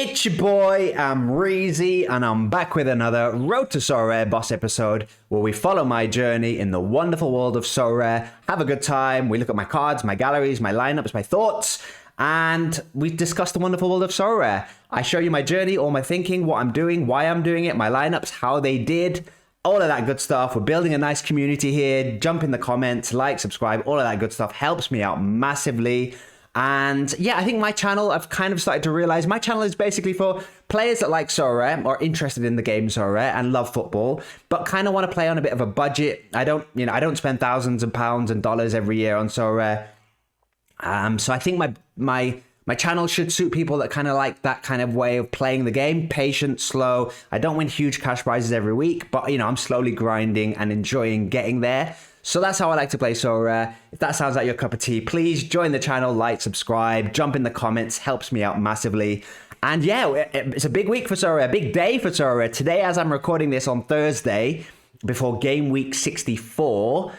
It's your boy, Amreezy, and I'm back with another Road to Sorare Boss episode where we follow my journey in the wonderful world of Sorare, have a good time, we look at my cards, my galleries, my lineups, my thoughts, and we discuss the wonderful world of Sorare. I show you my journey, all my thinking, what I'm doing, why I'm doing it, my lineups, how they did, all of that good stuff. We're building a nice community here. Jump in the comments, like, subscribe, all of that good stuff helps me out massively. And yeah, I think my channel, I've kind of started to realize my channel is basically for players that like Sorare or interested in the game Sorare and love football, but kind of want to play on a bit of a budget. I don't spend thousands of pounds and dollars every year on Sorare. So I think my channel should suit people that kind of like that kind of way of playing the game. Patient, slow. I don't win huge cash prizes every week, but I'm slowly grinding and enjoying getting there. So that's how I like to play Sorare. If that sounds like your cup of tea, please join the channel, like, subscribe, jump in the comments, helps me out massively. And yeah, it's a big week for Sorare, a big day for Sorare. Today, as I'm recording this on Thursday, before game week 64,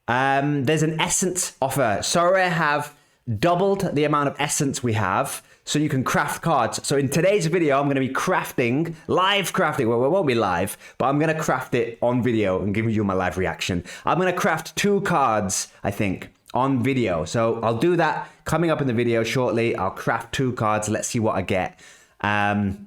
there's an essence offer. Sorare have doubled the amount of essence we have, so you can craft cards. So in today's video, I'm going to be crafting, live crafting. Well, it won't be live, but I'm going to craft it on video and give you my live reaction. I'm going to craft 2 cards, I think, on video. So I'll do that coming up in the video shortly. I'll craft 2 cards. Let's see what I get. And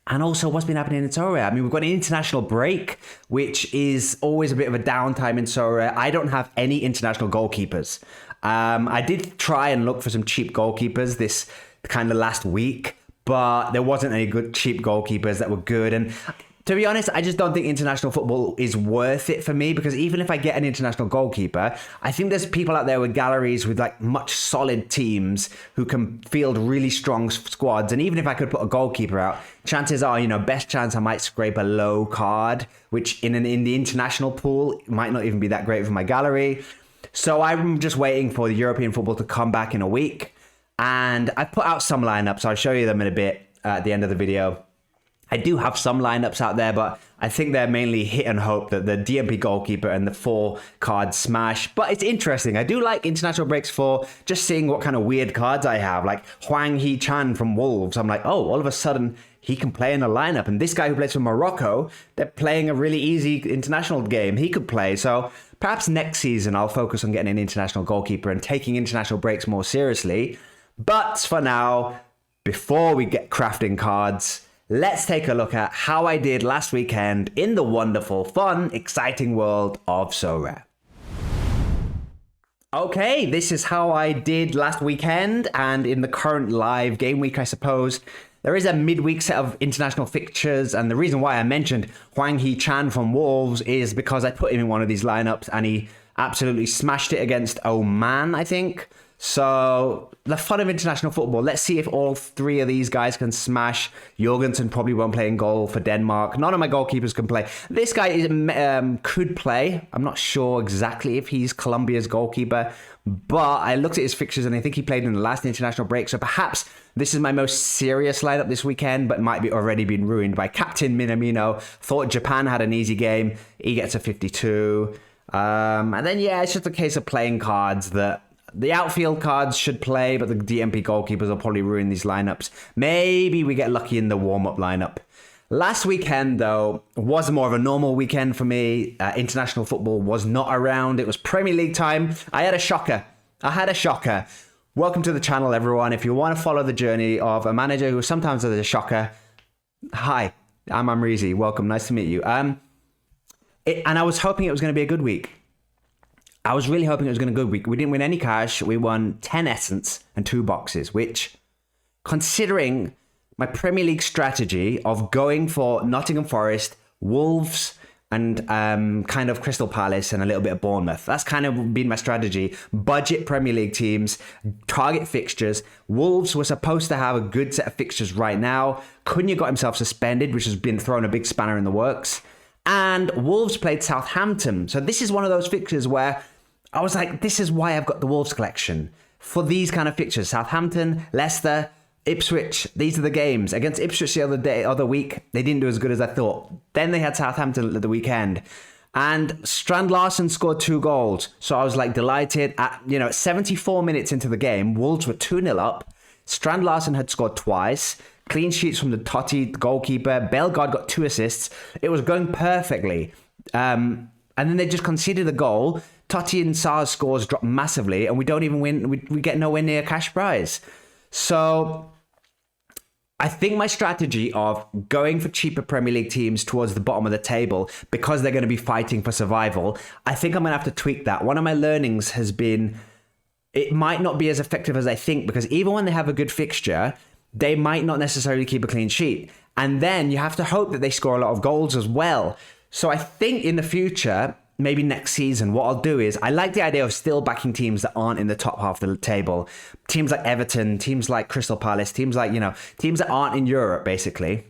also, what's been happening in Sorare? I mean, we've got an international break, which is always a bit of a downtime in Sorare. I don't have any international goalkeepers. I did try and look for some cheap goalkeepers this kind of last week, but there wasn't any good cheap goalkeepers that were good. And to be honest, I just don't think international football is worth it for me, because even if I get an international goalkeeper, I think there's people out there with galleries with like much solid teams who can field really strong squads. And even if I could put a goalkeeper out, chances are, best chance I might scrape a low card, which in the international pool might not even be that great for my gallery. So I'm just waiting for the European football to come back in a week. And I put out some lineups. I'll show you them in a bit at the end of the video. I do have some lineups out there, but I think they're mainly hit and hope that the DMP goalkeeper and the 4 cards smash. But it's interesting. I do like international breaks for just seeing what kind of weird cards I have. Like Hwang Hee-chan from Wolves. I'm like, oh, all of a sudden he can play in a lineup. And this guy who plays for Morocco, they're playing a really easy international game. He could play. So perhaps next season I'll focus on getting an international goalkeeper and taking international breaks more seriously. But for now, before we get crafting cards, let's take a look at how I did last weekend in the wonderful, fun, exciting world of Sorare. Okay, this is how I did last weekend and in the current live game week, I suppose. There is a midweek set of international fixtures, and the reason why I mentioned Hwang Hee-chan from Wolves is because I put him in one of these lineups and he absolutely smashed it against Oman, I think. So the fun of international football. Let's see if all 3 of these guys can smash. Jorgensen probably won't play in goal for Denmark. None of my goalkeepers can play. This guy could play. I'm not sure exactly if he's Colombia's goalkeeper, but I looked at his fixtures and I think he played in the last international break. So perhaps this is my most serious lineup this weekend, but might be already been ruined by Captain Minamino. Thought Japan had an easy game. He gets a 52. And then, yeah, it's just a case of playing cards that the outfield cards should play, but the DMP goalkeepers will probably ruin these lineups. Maybe we get lucky in the warm-up lineup. Last weekend, though, was more of a normal weekend for me. International football was not around. It was Premier League time. I had a shocker. Welcome to the channel, everyone. If you want to follow the journey of a manager who sometimes has a shocker, hi, I'm Amreezy. Welcome. Nice to meet you. And I was hoping it was going to be a good week. I was really hoping it was going to be a good week. We didn't win any cash. We won 10 essence and 2 boxes, which, considering my Premier League strategy of going for Nottingham Forest, Wolves, and kind of Crystal Palace and a little bit of Bournemouth. That's kind of been my strategy. Budget Premier League teams, target fixtures. Wolves were supposed to have a good set of fixtures right now. Cunha got himself suspended, which has been thrown a big spanner in the works. And Wolves played Southampton. So this is one of those fixtures where I was like, this is why I've got the Wolves collection. For these kind of fixtures, Southampton, Leicester, Ipswich, these are the games. Against Ipswich the other week, they didn't do as good as I thought. Then they had Southampton at the weekend. And Strand Larsen scored 2 goals. So I was like delighted. At 74 minutes into the game, Wolves were 2-0 up. Strand Larsen had scored twice. clean sheets from the Totti goalkeeper. Bellegarde got 2 assists. It was going perfectly. And then they just conceded a goal. Totti and Sarr's scores dropped massively, and we don't even win. We get nowhere near cash prize. So I think my strategy of going for cheaper Premier League teams towards the bottom of the table because they're going to be fighting for survival, I think I'm going to have to tweak that. One of my learnings has been it might not be as effective as I think, because even when they have a good fixture, they might not necessarily keep a clean sheet. And then you have to hope that they score a lot of goals as well. So I think in the future, maybe next season, what I'll do is I like the idea of still backing teams that aren't in the top half of the table. Teams like Everton, teams like Crystal Palace, teams like, teams that aren't in Europe, basically.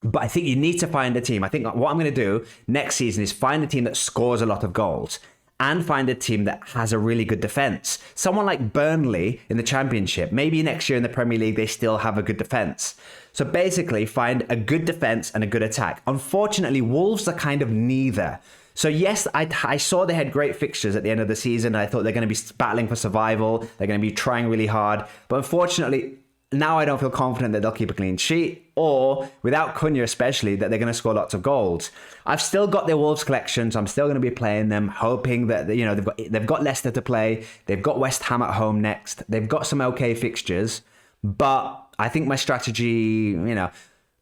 But I think you need to find a team. I think what I'm going to do next season is find a team that scores a lot of goals and find a team that has a really good defense. Someone like Burnley in the Championship, maybe next year in the Premier League, they still have a good defense. So basically find a good defense and a good attack. Unfortunately, Wolves are kind of neither. So yes, I saw they had great fixtures at the end of the season. I thought they're going to be battling for survival. They're going to be trying really hard. But unfortunately, now I don't feel confident that they'll keep a clean sheet, or without Cunha especially, that they're going to score lots of goals. I've still got their Wolves collection, so I'm still going to be playing them, hoping that they've got Leicester to play. They've got West Ham at home next. They've got some okay fixtures, but I think my strategy,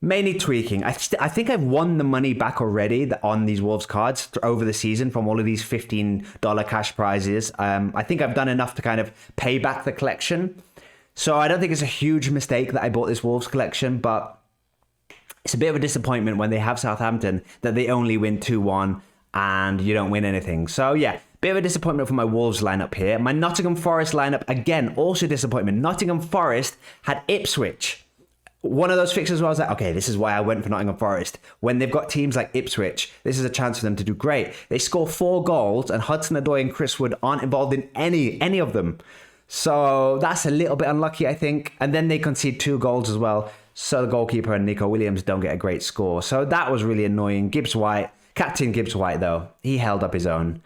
mainly tweaking. I think I've won the money back already on these Wolves cards over the season from all of these $15 cash prizes. I think I've done enough to kind of pay back the collection. So I don't think it's a huge mistake that I bought this Wolves collection, but it's a bit of a disappointment when they have Southampton that they only win 2-1 and you don't win anything. So yeah, bit of a disappointment for my Wolves lineup here. My Nottingham Forest lineup, again, also disappointment. Nottingham Forest had Ipswich. One of those fixtures where I was like, okay, this is why I went for Nottingham Forest. When they've got teams like Ipswich, this is a chance for them to do great. They score 4 goals and Hudson-Odoi and Chris Wood aren't involved in any of them. So that's a little bit unlucky, I think. And then they concede 2 goals as well. So the goalkeeper and Nico Williams don't get a great score. So that was really annoying. Gibbs White, Captain Gibbs White, though, he held up his own.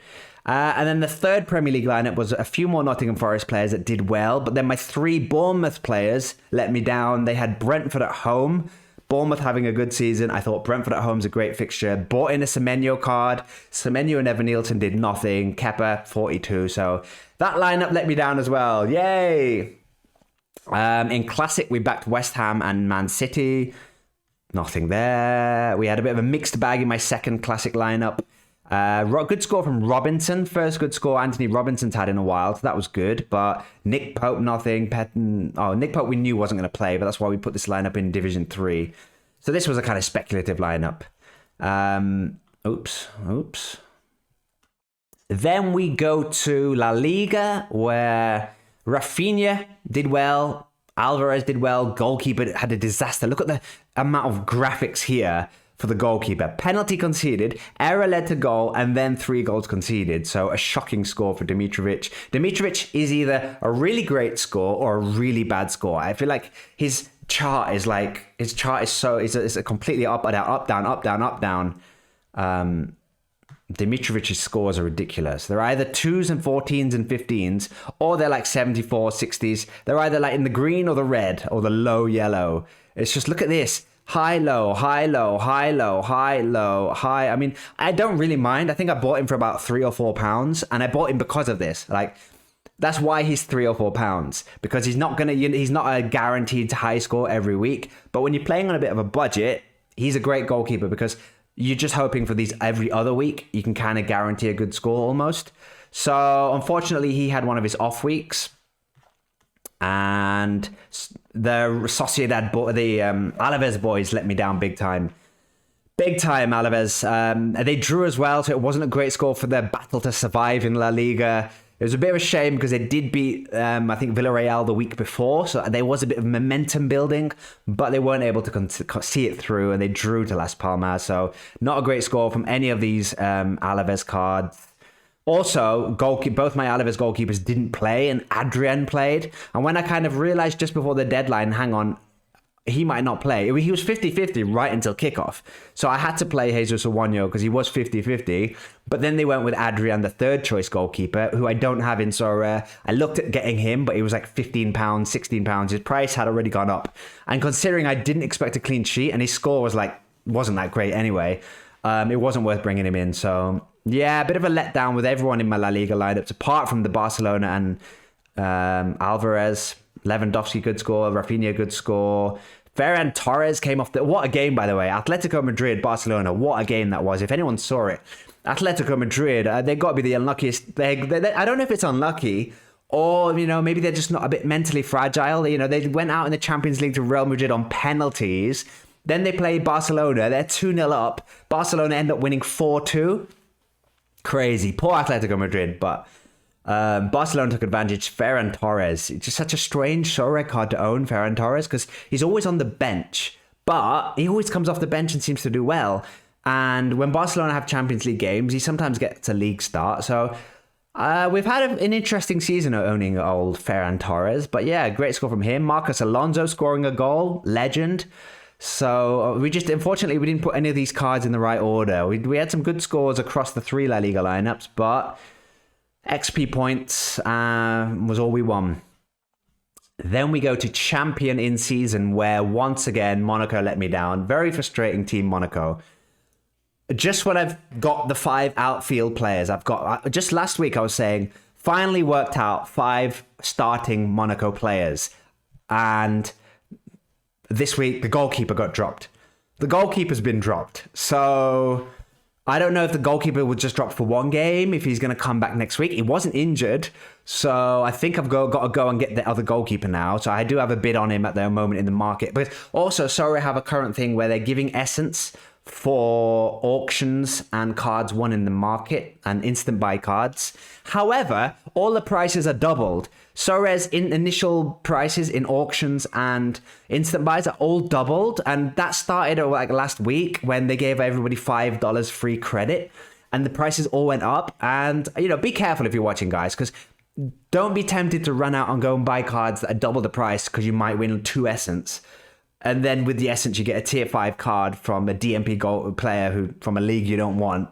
And then the third Premier League lineup was a few more Nottingham Forest players that did well. But then my 3 Bournemouth players let me down. They had Brentford at home. Bournemouth having a good season. I thought Brentford at home is a great fixture. Bought in a Semenyo card. Semenyo and Evan Nielsen did nothing. Kepa, 42. So that lineup let me down as well. Yay! In Classic, we backed West Ham and Man City. Nothing there. We had a bit of a mixed bag in my second Classic lineup. Good score from Robinson. First good score Anthony Robinson's had in a while, so that was good. But Nick Pope, nothing. Nick Pope we knew wasn't going to play, but that's why we put this lineup in Division 3. So this was a kind of speculative lineup. Oops. Then we go to La Liga, where Rafinha did well. Alvarez did well. Goalkeeper had a disaster. Look at the amount of graphics here for the goalkeeper. Penalty conceded, error led to goal, and then 3 goals conceded. So a shocking score for Dimitrovic. Dimitrovic is either a really great score or a really bad score. I feel like his chart is a completely up down. Dimitrovic's scores are ridiculous. They're either 2s and 14s and 15s, or they're like 74, 60s. They're either like in the green or the red or the low yellow. It's just, look at this. High, low, high, low, high, low, high, low, high. I mean, I don't really mind. I think I bought him for about £3 or £4, and I bought him because of this. Like, that's why he's £3 or £4, because he's not a guaranteed high score every week. But when you're playing on a bit of a budget, he's a great goalkeeper because you're just hoping for these every other week. You can kind of guarantee a good score almost. So unfortunately, he had one of his off weeks. And the Sociedad, the Alaves boys let me down big time. Big time, Alaves. They drew as well, so it wasn't a great score for their battle to survive in La Liga. It was a bit of a shame because they did beat, I think, Villarreal the week before. So there was a bit of momentum building, but they weren't able to see it through, and they drew to Las Palmas. So not a great score from any of these Alaves cards. Also, both my Alaves goalkeepers didn't play, and Adrian played. And when I kind of realized just before the deadline, hang on, he might not play. He was 50-50 right until kickoff. So I had to play Jesus Owanyo because he was 50-50. But then they went with Adrian, the third choice goalkeeper, who I don't have in Sorare. I looked at getting him, but he was like £15, £16. His price had already gone up. And considering I didn't expect a clean sheet and his score wasn't that great anyway, it wasn't worth bringing him in. So yeah, a bit of a letdown with everyone in my La Liga lineups, apart from the Barcelona and Alvarez. Lewandowski, good score. Rafinha, good score. Ferran Torres came off what a game, by the way. Atletico Madrid, Barcelona, what a game that was. If anyone saw it, Atletico Madrid, they got to be the unluckiest. I don't know if it's unlucky or, maybe they're just not a bit mentally fragile. They went out in the Champions League to Real Madrid on penalties. Then they played Barcelona. They're 2-0 up. Barcelona end up winning 4-2. Crazy. Poor Atletico Madrid, but Barcelona took advantage. Ferran Torres, it's just such a strange Sorare card to own, Ferran Torres, because he's always on the bench, but he always comes off the bench and seems to do well. And when Barcelona have Champions League games, he sometimes gets a league start. So we've had an interesting season owning old Ferran Torres, but yeah, great score from him. Marcos Alonso scoring a goal, legend. So unfortunately, we didn't put any of these cards in the right order. We had some good scores across the 3 La Liga lineups, but XP points was all we won. Then we go to champion in season, where once again Monaco let me down. Very frustrating team, Monaco. Just when I've got the 5 outfield players, just last week I was saying finally worked out 5 starting Monaco players, and this week the goalkeeper got dropped. The goalkeeper's been dropped, so I don't know if the goalkeeper would just drop for one game, if he's going to come back next week. He wasn't injured, so I think I've got to go and get the other goalkeeper now. So I do have a bid on him at the moment in the market. But also, Sorare have a current thing where they're giving essence for auctions and cards won in the market and instant buy cards. However, all the prices are doubled. Sorare's initial prices in auctions and instant buys are all doubled, and that started last week when they gave everybody $5 free credit, and the prices all went up. And be careful if you're watching, guys, because don't be tempted to run out and go and buy cards that are double the price, because you might win 2 essence. And then with the essence, you get a tier 5 card from a DMP goal player from a league you don't want.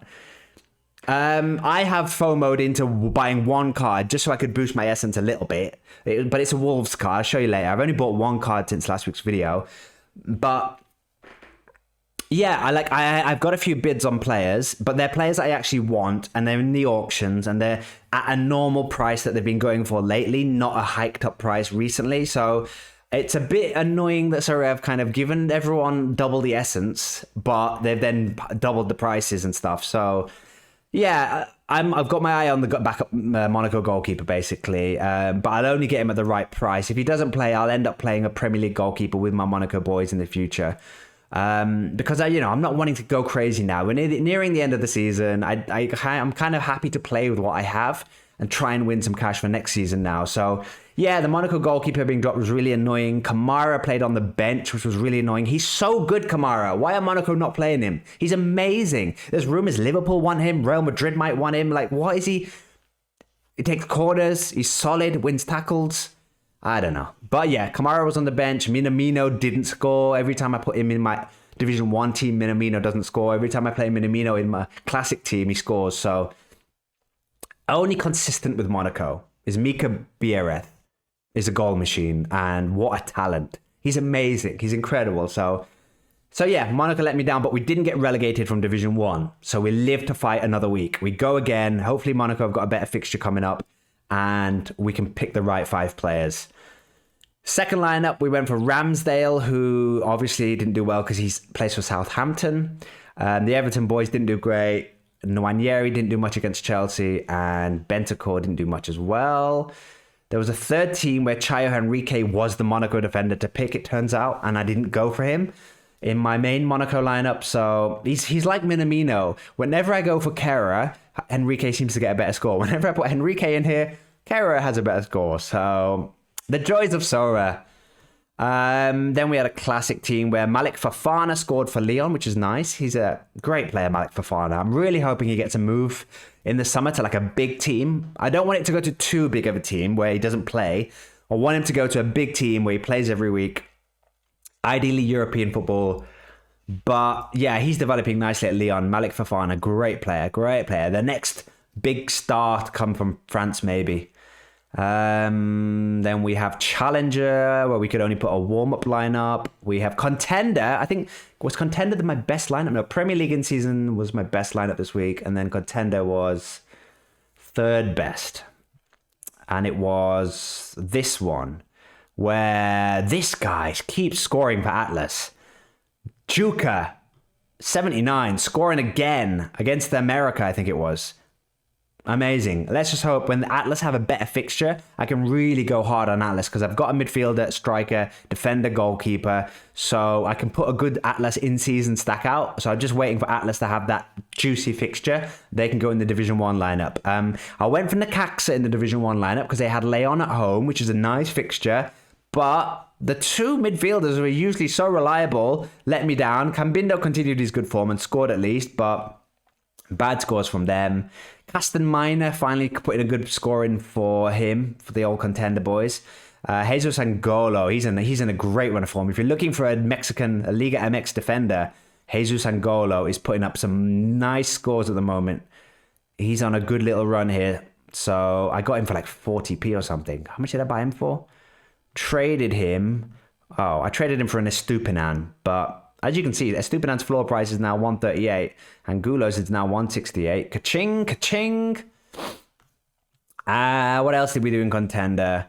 I have FOMO'd into buying 1 card just so I could boost my essence a little bit. But it's a Wolves card. I'll show you later. I've only bought 1 card since last week's video. But yeah, I've got a few bids on players, but they're players I actually want, and they're in the auctions, and they're at a normal price that they've been going for lately, not a hiked up price recently. So it's a bit annoying that Sorare have kind of given everyone double the essence, but they've then doubled the prices and stuff. So yeah, I've got my eye on the backup Monaco goalkeeper, basically, but I'll only get him at the right price. If he doesn't play, I'll end up playing a Premier League goalkeeper with my Monaco boys in the future. Because I'm not wanting to go crazy now. We're nearing the end of the season. I'm kind of happy to play with what I have and try and win some cash for next season now. So yeah, the Monaco goalkeeper being dropped was really annoying. Kamara played on the bench, which was really annoying. He's so good, Kamara. Why are Monaco not playing him? He's amazing. There's rumors Liverpool want him. Real Madrid might want him. What is he? He takes corners. He's solid. Wins tackles. I don't know. But yeah, Kamara was on the bench. Minamino didn't score. Every time I put him in my Division 1 team, Minamino doesn't score. Every time I play Minamino in my classic team, he scores. So only consistent with Monaco is Mika Biereth. Is a goal machine, and what a talent. He's amazing. He's incredible. So yeah, Monaco let me down, but we didn't get relegated from Division 1. So we live to fight another week. We go again. Hopefully Monaco have got a better fixture coming up, and we can pick the right 5 players. Second lineup, we went for Ramsdale, who obviously didn't do well because he plays for Southampton. The Everton boys didn't do great. Nwaneri didn't do much against Chelsea, and Bentancur didn't do much as well. There was a third team where Chayo Henrique was the Monaco defender to pick, it turns out, and I didn't go for him in my main Monaco lineup. So he's like Minamino. Whenever I go for Kera, Henrique seems to get a better score. Whenever I put Henrique in here, Kera has a better score. So the joys of Sorare. Then we had a classic team where Malik Fofana scored for Lyon, which is nice. He's a great player, Malik Fofana. I'm really hoping he gets a move in the summer to a big team. I don't want it to go to too big of a team where he doesn't play. I want him to go to a big team where he plays every week Ideally European football. But yeah, he's developing nicely at Lyon. Malik Fofana, great player, great player. The next big star to come from France, maybe. Then we have Challenger, where we could only put a warm-up lineup. We have Contender. I think, was Contender my best lineup? No, Premier League in season was my best lineup this week. And then Contender was third best. And it was this one, where this guy keeps scoring for Atlas. Juka, 79, scoring again against America, I think it was. Amazing. Let's just hope when the Atlas have a better fixture, I can really go hard on Atlas because I've got a midfielder, striker, defender, goalkeeper. So I can put a good Atlas in-season stack out. So I'm just waiting for Atlas to have that juicy fixture. They can go in the Division 1 lineup. I went for Necaxa in the Division 1 lineup because they had Leon at home, which is a nice fixture. But the two midfielders who are usually so reliable let me down. Cambindo continued his good form and scored at least, but bad scores from them. Caston Minor finally put in a good scoring for him, for the old Contender boys. Jesus Angolo, he's in a great run of form. If you're looking for a Liga MX defender, Jesus Angolo is putting up some nice scores at the moment. He's on a good little run here. So I got him for like 40p or something. How much did I buy him for? Traded him. Oh, I traded him for an Estupinan, but as you can see, Estupinan's floor price is now 138, and Gulos is now 168. Ka-ching, ka-ching. What else did we do in Contender?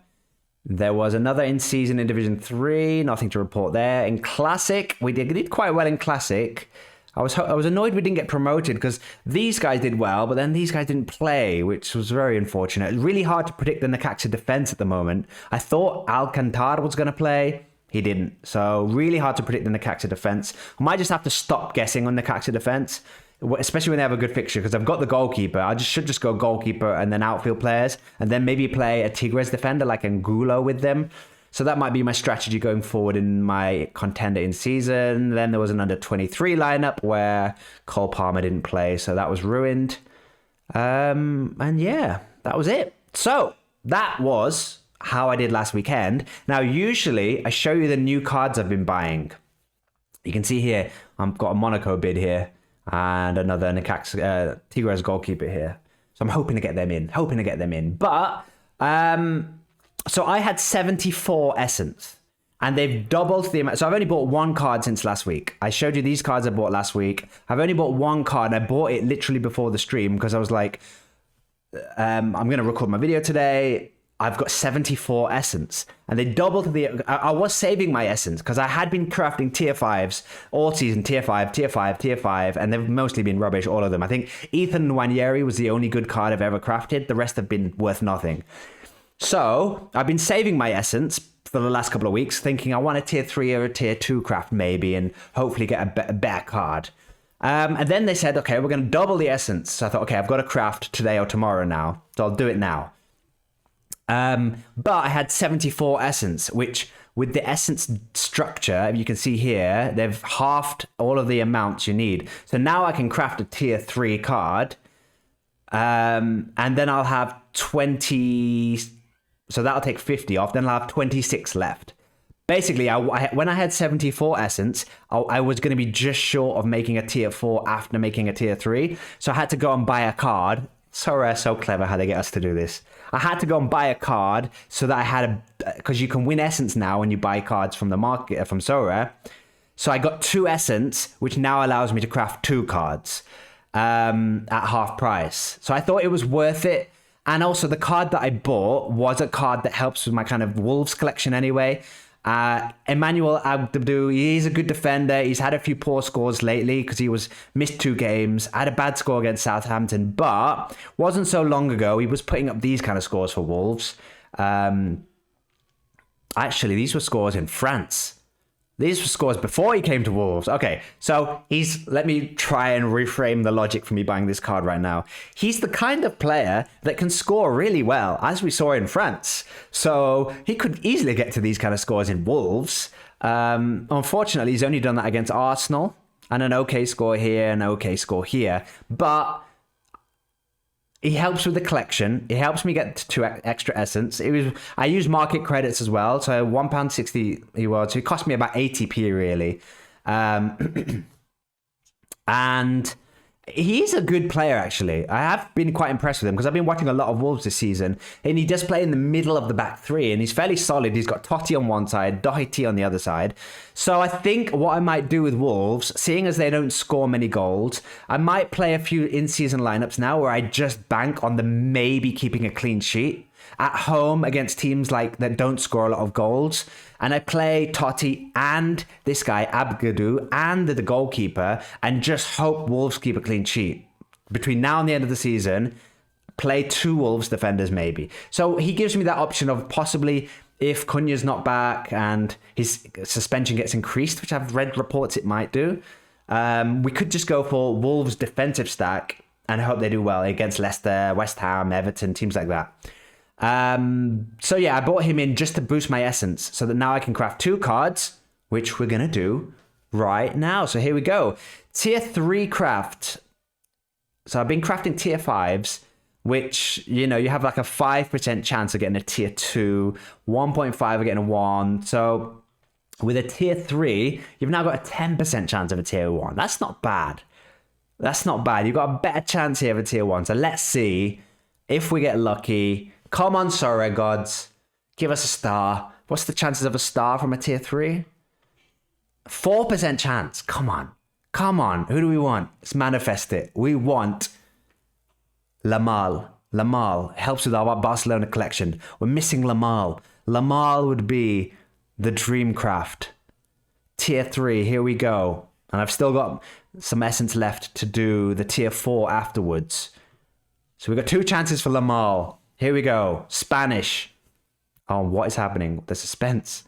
There was another in-season in Division 3. Nothing to report there. In Classic, we did quite well in Classic. I was annoyed we didn't get promoted because these guys did well, but then these guys didn't play, which was very unfortunate. Really hard to predict the Necaxa defense at the moment. I thought Alcantar was going to play. He didn't. So really hard to predict the Necaxa defense. I might just have to stop guessing on Necaxa defense, especially when they have a good fixture, because I've got the goalkeeper. I should just go goalkeeper and then outfield players, and then maybe play a Tigres defender like Angulo with them. So that might be my strategy going forward in my Contender in season. Then there was an under 23 lineup where Cole Palmer didn't play, so that was ruined. And yeah, that was it. So that was how I did last weekend. Now, usually I show you the new cards I've been buying. You can see here, I've got a Monaco bid here and another Tigres goalkeeper here. So I'm hoping to get them in. But, so I had 74 essence and they've doubled the amount. So I've only bought one card since last week. I showed you these cards I bought last week. I've only bought one card. I bought it literally before the stream because I was like, I'm going to record my video today. I've got 74 essence and they doubled I was saving my essence because I had been crafting tier 5s all season, tier 5, tier 5, tier 5, and they've mostly been rubbish, all of them. I think Ethan Nwaneri was the only good card I've ever crafted. The rest have been worth nothing. So I've been saving my essence for the last couple of weeks thinking I want a tier 3 or a tier 2 craft maybe and hopefully get a better card. And then they said, okay, we're going to double the essence. So I thought, okay, I've got to craft today or tomorrow now. So I'll do it now. But I had 74 essence, which with the essence structure, you can see here, they've halved all of the amounts you need. So now I can craft a tier 3 card. And then I'll have 20. So that'll take 50 off. Then I'll have 26 left. Basically, when I had 74 essence, I was going to be just short of making a tier 4 after making a tier 3. So I had to go and buy a card. Sorare, so clever how they get us to do this. I had to go and buy a card so that I had because you can win essence now when you buy cards from the market, from Sorare. So I got 2 essence, which now allows me to craft 2 cards at half price. So I thought it was worth it. And also the card that I bought was a card that helps with my kind of Wolves collection anyway. Emmanuel Abdou, he's a good defender. He's had a few poor scores lately because he missed 2 games. Had a bad score against Southampton, but wasn't so long ago he was putting up these kind of scores for Wolves. Actually, these were scores in France. These were scores before he came to Wolves. Okay, so let me try and reframe the logic for me buying this card right now. He's the kind of player that can score really well, as we saw in France. So he could easily get to these kind of scores in Wolves. Unfortunately, he's only done that against Arsenal and an okay score here, an okay score here. But He helps with the collection. He helps me get two extra essence. I use market credits as well. So £1.60 he was. So it cost me about 80p really. And he's a good player, actually. I have been quite impressed with him because I've been watching a lot of Wolves this season. And he does play in the middle of the back three. And he's fairly solid. He's got Totti on one side, Doherty on the other side. So I think what I might do with Wolves, seeing as they don't score many goals, I might play a few in-season lineups now where I just bank on them maybe keeping a clean sheet at home against teams like that don't score a lot of goals. And I play Totti and this guy, Abgadou, and the goalkeeper, and just hope Wolves keep a clean sheet. Between now and the end of the season, play two Wolves defenders maybe. So he gives me that option of possibly, if Cunha's not back and his suspension gets increased, which I've read reports it might do, we could just go for Wolves defensive stack and hope they do well against Leicester, West Ham, Everton, teams like that. So yeah, I bought him in just to boost my essence so that now I can craft two cards, which we're going to do right now. So here we go. Tier 3 craft. So I've been crafting tier 5s, which, you know, you have like a 5% chance of getting a tier 2, 1.5 of getting a 1. So with a tier 3, you've now got a 10% chance of a tier 1. That's not bad. That's not bad. You've got a better chance here of a tier 1. So let's see if we get lucky. Come on, Sorare gods. Give us a star. What's the chances of a star from a tier 3? 4% chance. Come on. Come on. Who do we want? Let's manifest it. We want Lamal. Lamal helps with our Barcelona collection. We're missing Lamal. Lamal would be the dream craft. Tier 3. Here we go. And I've still got some essence left to do the tier 4 afterwards. So we've got 2 chances for Lamal. Here we go. Spanish. Oh, what is happening? The suspense.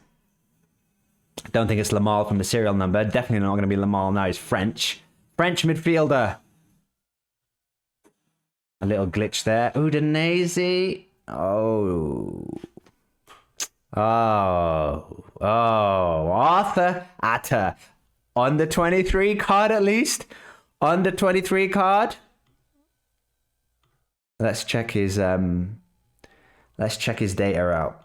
Don't think it's Lamal from the serial number. Definitely not going to be Lamal now. He's French. French midfielder. A little glitch there. Udinese. Oh. Oh. Oh. Arthur Atta. Under 23 card at least. Under 23 card. Let's check his data out.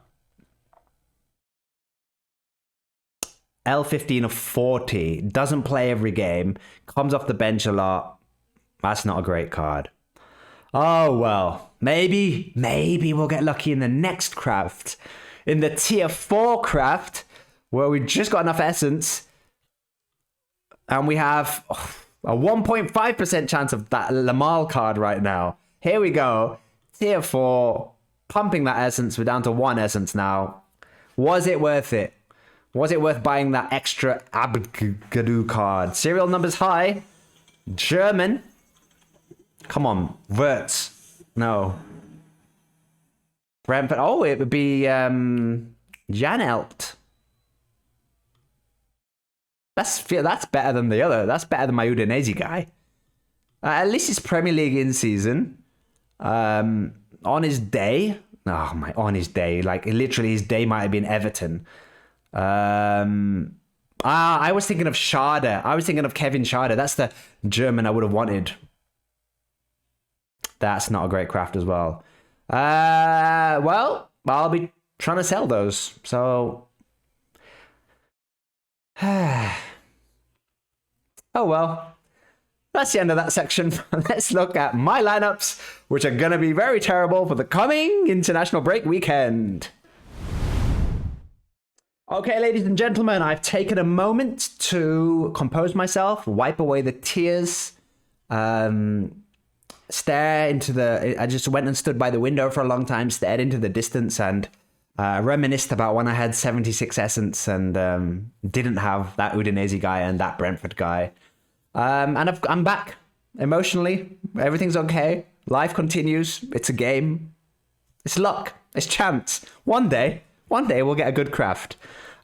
L15 of 40. Doesn't play every game. Comes off the bench a lot. That's not a great card. Oh, well. Maybe we'll get lucky in the next craft. In the tier 4 craft, where we just got enough essence. And we have a 1.5% chance of that Lamal card right now. Here we go. Tier 4. Pumping that essence. We're down to 1 essence now. Was it worth it? Was it worth buying that extra Abgadou card? Serial number's high. German. Come on. Wirtz. No. Brentford. Oh, it would be Jan Elpt. That's better than the other. That's better than my Udinese guy. At least it's Premier League in season. On his day. Oh my, on his day. Like literally his day might have been Everton. I was thinking of Schade. I was thinking of Kevin Schade. That's the German I would have wanted. That's not a great craft as well. Well, I'll be trying to sell those. So, oh well. That's the end of that section. Let's look at my lineups, which are going to be very terrible for the coming international break weekend. Okay, ladies and gentlemen, I've taken a moment to compose myself, wipe away the tears, stare into the... I just went and stood by the window for a long time, stared into the distance, and reminisced about when I had 76 essence and didn't have that Udinese guy and that Brentford guy. And I'm back emotionally. Everything's okay. Life continues. It's a game. It's luck. It's chance. One day we'll get a good craft.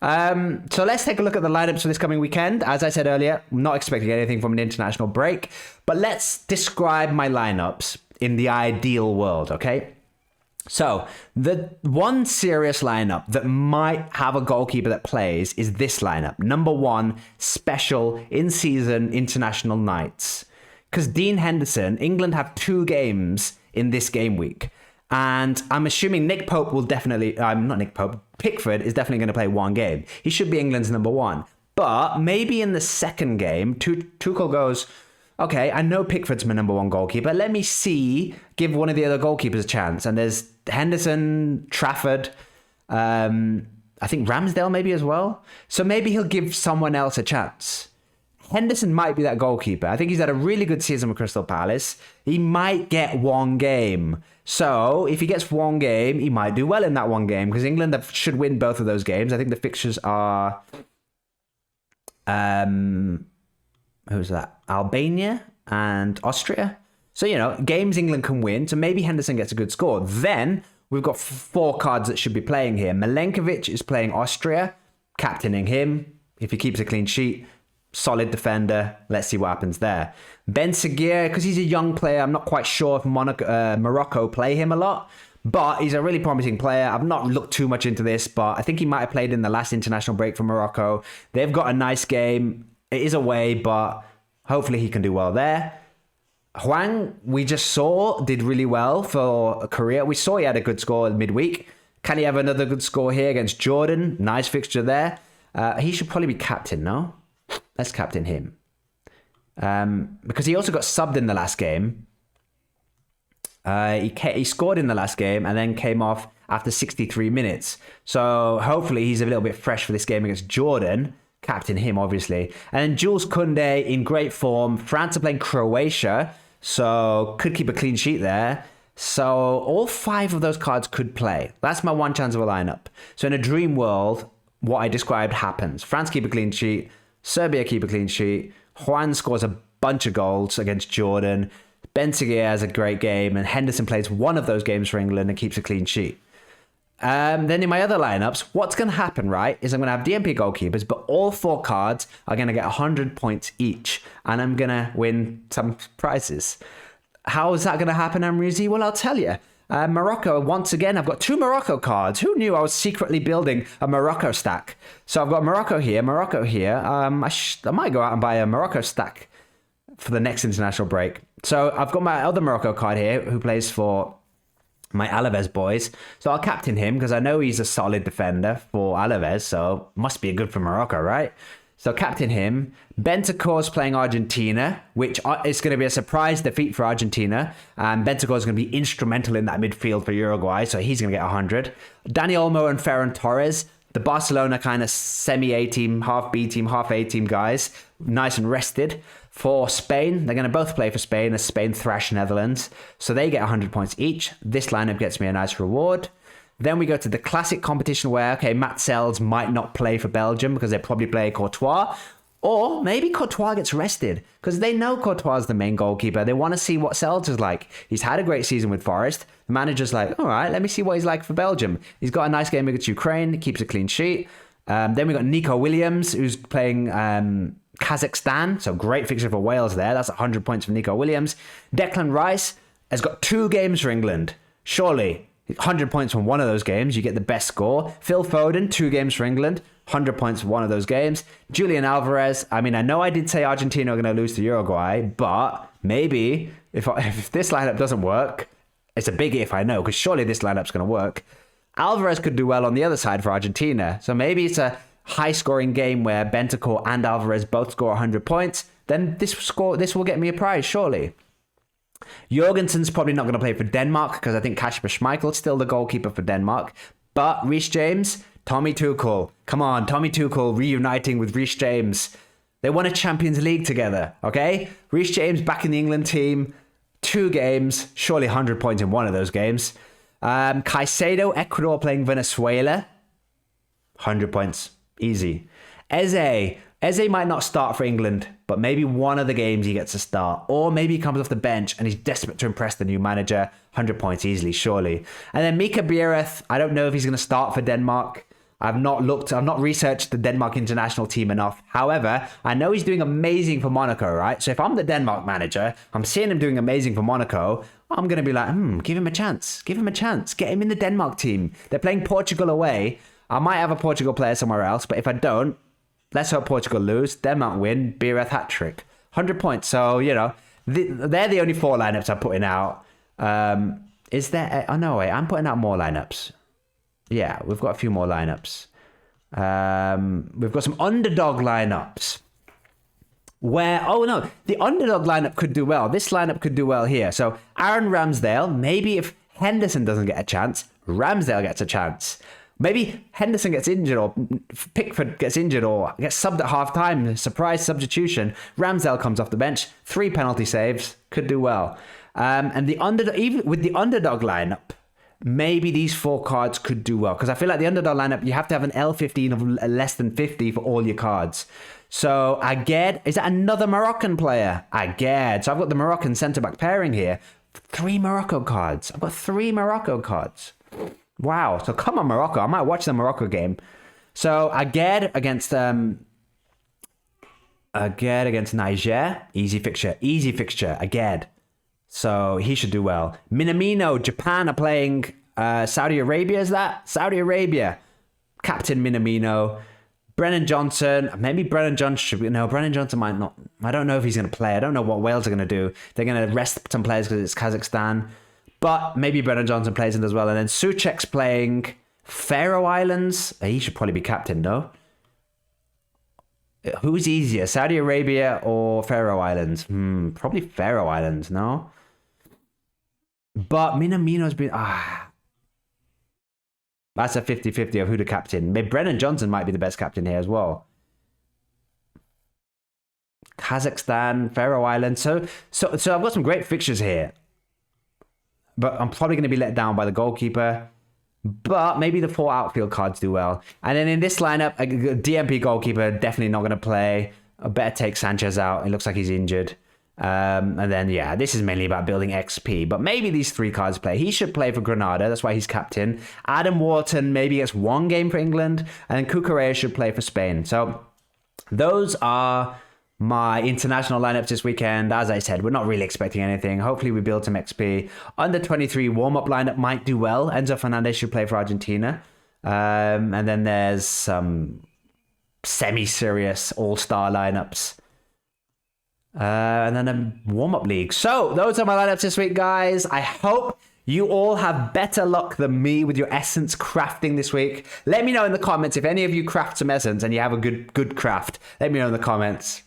So let's take a look at the lineups for this coming weekend. As I said earlier, I'm not expecting anything from an international break, but let's describe my lineups in the ideal world, okay? So the one serious lineup that might have a goalkeeper that plays is this lineup. Number 1, special in-season international nights. because Dean Henderson, England have 2 games in this game week. And I'm assuming Nick Pope will definitely, not Nick Pope, Pickford is definitely going to play 1 game. He should be England's number 1. But maybe in the second game, Tuchel goes, okay, I know Pickford's my number 1 goalkeeper. Let me give one of the other goalkeepers a chance. And there's Henderson, Trafford, I think Ramsdale maybe as well. So maybe he'll give someone else a chance. Henderson might be that goalkeeper. I think he's had a really good season with Crystal Palace. He might get 1 game. So if he gets 1 game, he might do well in that 1 game because England should win both of those games. I think the fixtures are, who's that? Albania and Austria. So, games England can win. So maybe Henderson gets a good score. Then we've got 4 cards that should be playing here. Milenkovic is playing Austria, captaining him. If he keeps a clean sheet, solid defender. Let's see what happens there. Ben Seguir, because he's a young player, I'm not quite sure if Morocco play him a lot, but he's a really promising player. I've not looked too much into this, but I think he might have played in the last international break for Morocco. They've got a nice game. It is away, but hopefully he can do well there. Hwang, we just saw, did really well for Korea. We saw he had a good score midweek. Can he have another good score here against Jordan? Nice fixture there. He should probably be captain, no? Let's captain him. Because he also got subbed in the last game. He scored in the last game and then came off after 63 minutes. So hopefully he's a little bit fresh for this game against Jordan. Captain him, obviously. And then Jules Koundé in great form. France are playing Croatia, so could keep a clean sheet there. So all 5 of those cards could play. That's my 1 chance of a lineup. So in a dream world, what I described happens. France keep a clean sheet. Serbia keep a clean sheet. Juan scores a bunch of goals against Jordan. Ben Seguir has a great game. And Henderson plays 1 of those games for England and keeps a clean sheet. Then in my other lineups, what's going to happen, right, is I'm going to have DMP goalkeepers, but all 4 cards are going to get 100 points each. And I'm going to win some prizes. How is that going to happen, Amreezy? Well, I'll tell you. Morocco, once again, I've got 2 Morocco cards. Who knew I was secretly building a Morocco stack? So I've got Morocco here. I might go out and buy a Morocco stack for the next international break. So I've got my other Morocco card here who plays for my Alaves boys. So I'll captain him because I know he's a solid defender for Alaves. So must be good for Morocco, right? So captain him. Bentancur's playing Argentina, which is going to be a surprise defeat for Argentina. And Bentancur is going to be instrumental in that midfield for Uruguay, so he's going to get 100. Dani Olmo and Ferran Torres, the Barcelona kind of semi-A team, half B team, half A team guys, nice and rested. For Spain, they're going to both play for Spain as Spain thrash Netherlands, so they get 100 points each. This lineup gets me a nice reward. Then we go to the classic competition where, okay, Matt Sells might not play for Belgium because they probably play Courtois. Or maybe Courtois gets rested because they know Courtois is the main goalkeeper. They want to see what Sells is like. He's had a great season with Forest. The manager's like, all right, let me see what he's like for Belgium. He's got a nice game against Ukraine, keeps a clean sheet. Then we got Nico Williams, who's playing Kazakhstan. So great fixture for Wales there. That's 100 points for Nico Williams. Declan Rice has got 2 games for England. Surely 100 points from one of those games, you get the best score. Phil Foden, 2 games for England, 100 points for one of those games. Julian Alvarez, I mean, I know I did say Argentina are going to lose to Uruguay, but maybe if this lineup doesn't work, it's a big if, I know, because surely this lineup's going to work. Alvarez could do well on the other side for Argentina, so maybe it's a high-scoring game where Bentancur and Alvarez both score 100 points, then this will get me a prize, surely. Jorgensen's probably not going to play for Denmark because I think Kasper Schmeichel's still the goalkeeper for Denmark. But Reece James, Tommy Tuchel. Come on, Tommy Tuchel reuniting with Reece James. They won a Champions League together, okay? Reece James back in the England team. 2 games, surely 100 points in one of those games. Caicedo, Ecuador playing Venezuela. 100 points, easy. Eze might not start for England, but maybe one of the games he gets to start. Or maybe he comes off the bench and he's desperate to impress the new manager. 100 points easily, surely. And then Mika Biereth, I don't know if he's going to start for Denmark. I've not researched the Denmark international team enough. However, I know he's doing amazing for Monaco, right? So if I'm the Denmark manager, I'm seeing him doing amazing for Monaco, I'm going to be like, give him a chance. Give him a chance. Get him in the Denmark team. They're playing Portugal away. I might have a Portugal player somewhere else, but if I don't, let's hope Portugal lose. Denmark win. Biereth hat-trick. 100 points. So, They're the only 4 lineups I'm putting out. Is there? Oh no, wait. I'm putting out more lineups. Yeah, we've got a few more lineups. We've got some underdog lineups. Where, oh no, the underdog lineup could do well. This lineup could do well here. So Aaron Ramsdale, maybe if Henderson doesn't get a chance, Ramsdale gets a chance. Maybe Henderson gets injured or Pickford gets injured or gets subbed at half time. Surprise substitution. Ramsdale comes off the bench. 3 penalty saves. Could do well. And the underdog, even with the underdog lineup, maybe these 4 cards could do well. Because I feel like the underdog lineup, you have to have an L15 of less than 50 for all your cards. So Aged, is that another Moroccan player? Aged. So I've got the Moroccan centre-back pairing here. 3 Morocco cards. I've got 3 Morocco cards. Wow. So come on, Morocco. I might watch the Morocco game. So Aged against Niger. Easy fixture. Easy fixture. Aged. So he should do well. Minamino, Japan are playing Saudi Arabia, is that? Saudi Arabia. Captain Minamino. Brennan Johnson. Maybe Brennan Johnson should be... No, Brennan Johnson might not... I don't know if he's going to play. I don't know what Wales are going to do. They're going to rest some players because it's Kazakhstan. But maybe Brennan Johnson plays in as well. And then Souček's playing Faroe Islands. He should probably be captain, though. Who's easier, Saudi Arabia or Faroe Islands? Probably Faroe Islands, no? But Minamino's been... That's a 50-50 of who to captain. Maybe Brennan Johnson might be the best captain here as well. Kazakhstan, Faroe Islands. So I've got some great fixtures here. But I'm probably going to be let down by the goalkeeper. But maybe the 4 outfield cards do well. And then in this lineup, a DMP goalkeeper, definitely not going to play. I better take Sanchez out. It looks like he's injured. And then, yeah, this is mainly about building XP. But maybe these 3 cards play. He should play for Granada. That's why he's captain. Adam Wharton maybe gets 1 game for England. And then Cucurella should play for Spain. So those are my international lineups this weekend. As I said, we're not really expecting anything. Hopefully we build some XP. Under 23 warm-up lineup might do well. Enzo Fernandez should play for Argentina. And then there's some semi-serious all-star lineups. And then a warm-up league. So those are my lineups this week, guys. I hope you all have better luck than me with your essence crafting this week. Let me know in the comments if any of you craft some essence and you have a good craft. Let me know in the comments.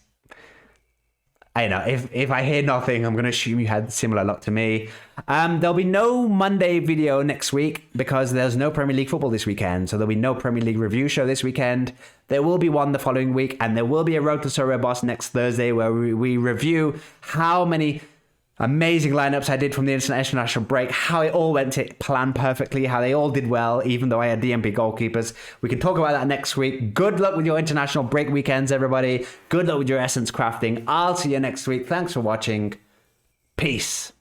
I know, if I hear nothing, I'm going to assume you had similar luck to me. There'll be no Monday video next week because there's no Premier League football this weekend. So there'll be no Premier League review show this weekend. There will be one the following week. And there will be a Road to Sorare Boss next Thursday where we review how many amazing lineups I did from the international break, how it all went to plan perfectly, how they all did well, even though I had DMP goalkeepers. We can talk about that next week. Good luck with your international break weekends, everybody. Good luck with your essence crafting. I'll see you next week. Thanks for watching. Peace.